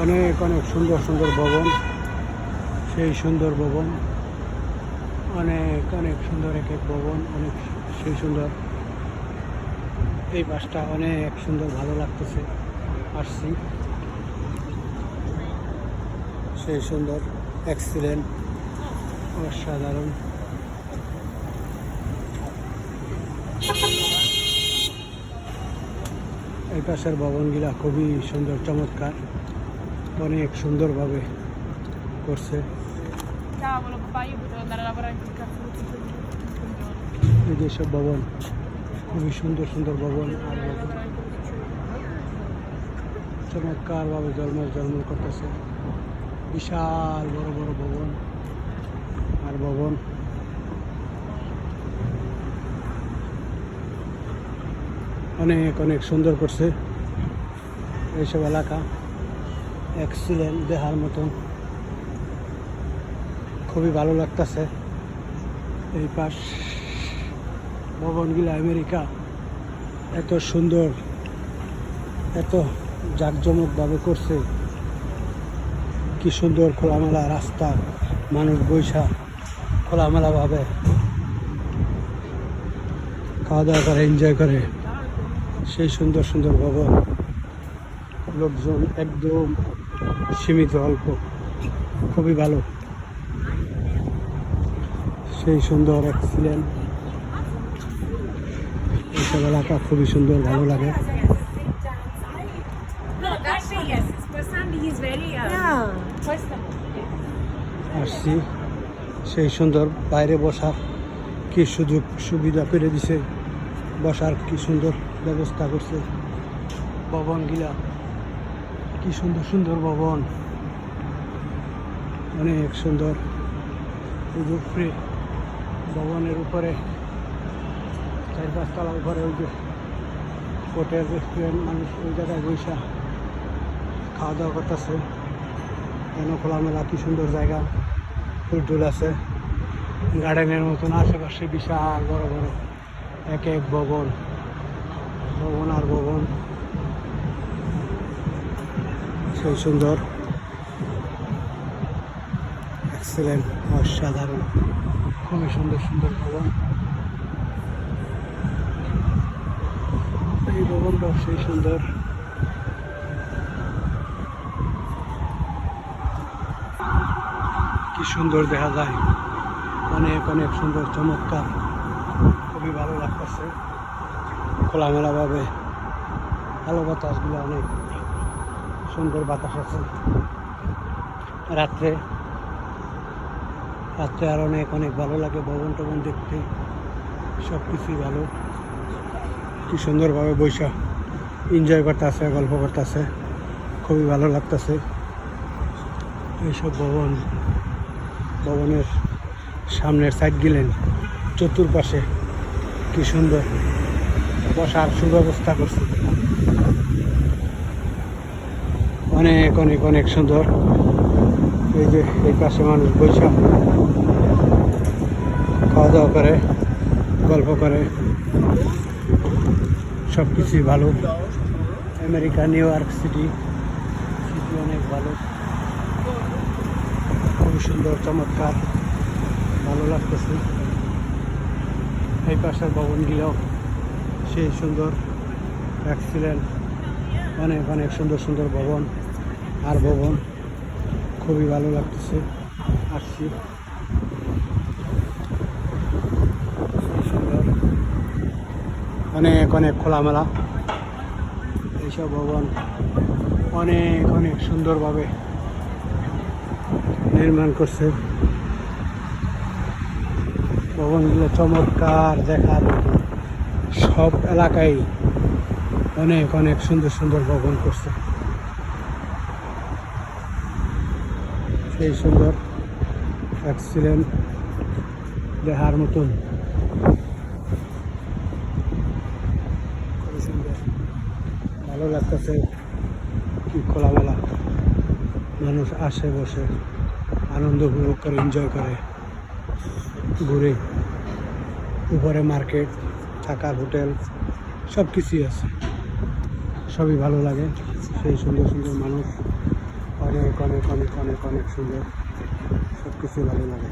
অনেক অনেক সুন্দর সুন্দর ভবন, সেই সুন্দর ভবন, অনেক অনেক সুন্দর এক এক ভবন, অনেক সেই সুন্দর। এই বাসটা অনেক সুন্দর, ভালো লাগতেছে। আসছি, সেই সুন্দর, এক্সিলেন্ট, অসাধারণ। এই পাশের ভবনগুলা খুবই সুন্দর, চমৎকার, অনেক সুন্দরভাবে করছে। এই যে সব ভবন, খুবই সুন্দর সুন্দর ভবন, আর চমৎকার ভাবে ঝলমল ঝলমল করতেছে। বিশাল বড় বড় ভবন আর ভবন, অনেক অনেক সুন্দর করছে এইসব এলাকা। এক্সিলেন্ট, দেখার মতন, খুবই ভালো লাগতেছে। এই পাশ ভবনগুলো আমেরিকা এত সুন্দর, এত জাঁকজমকভাবে করছে। কি সুন্দর খোলামেলা রাস্তা, মানুষ বৈশা খোলামেলাভাবে খাওয়া দাওয়া করে, এনজয় করে। সেই সুন্দর সুন্দর ভবন, লোকজন একদম সীমিত, অল্প, খুবই ভালো। সেই সুন্দর, এক্সিলেন্ট, এইসব এলাকা খুবই সুন্দর, ভালো লাগে। আসছি, সেই সুন্দর, বাইরে বসার কি সুযোগ সুবিধা করে দিছে, বসার কি সুন্দর ব্যবস্থা করছে। ভবনগুলা কি সুন্দর সুন্দর ভবন, অনেক সুন্দর। এই যে উপরে ভবনের উপরে 4-5 তলার উপরে ওই যে হোটেল, রেস্টুরেন্ট, মানুষ ওই জায়গায় বৈশা খাওয়া দাওয়া করতেছে। যেন খোলামেলা, কি সুন্দর জায়গা, ফুল টুল আছে, গার্ডেনের মতন। আশেপাশে বিশাল বড় বড় এক এক ভবন, ভবন আর ভবন, সেই সুন্দর, এক্সিলেন্ট, অসাধারণ, খুবই সুন্দর সুন্দর ভবন। এই ভবনটাও সেই সুন্দর। কি সুন্দর দেখা যায়, অনেক অনেক সুন্দর, চমৎকার, খুবই ভালো লাগতেছে। খোলামেলাভাবে ভালো, বাতাসগুলো অনেক সুন্দর বাতাস আছে। রাত্রে রাত্রে আর অনেক অনেক ভালো লাগে ভবন টবন দেখতে, সব কিছুই ভালো। কি সুন্দরভাবে বৈশা এনজয় করতেছে, গল্প করতেছে, খুবই ভালো লাগতেছে। এইসব ভবন, ভবনের সামনের সাইড গেলেন, চতুর্পাশে কি সুন্দর বসার সুব্যবস্থা করছে, অনেক অনেক অনেক সুন্দর। এই যে এই পাশে মানুষ বৈশা খাওয়া দাওয়া করে, গল্প করে, সব কিছুই ভালো। America, new York city, city অনেক ভালো, খুব সুন্দর, চমৎকার, ভালো লাগতেছে। এই পাশের ভবনগুলোও সেই সুন্দর, এক্সিলেন্ট, অনেক অনেক সুন্দর সুন্দর ভবন আর ভবন, খুবই ভালো লাগতেছে। আসছি, সুন্দর, অনেক অনেক খোলামেলা। এইসব ভবন অনেক অনেক সুন্দরভাবে নির্মাণ করছে। ভবনগুলো চমৎকার, দেখার সব এলাকায় অনেক অনেক সুন্দর সুন্দর ভবন করছে। সেই সুন্দর, এক্সিলেন্ট, দেখার মতন, খুবই সুন্দর, ভালো লাগতেছে। কি খোলামেলা, মানুষ আসে, বসে আনন্দ উপভোগ করে, এনজয় করে, ঘুরে। উপরে মার্কেট, থাকার হোটেল, সব কিছুই আছে, সবই ভালো লাগে। সেই সুন্দর সুন্দর মানুষ অনেক অনেক অনেক অনেক অনেক সুন্দর, সব কিছু ভালো লাগে।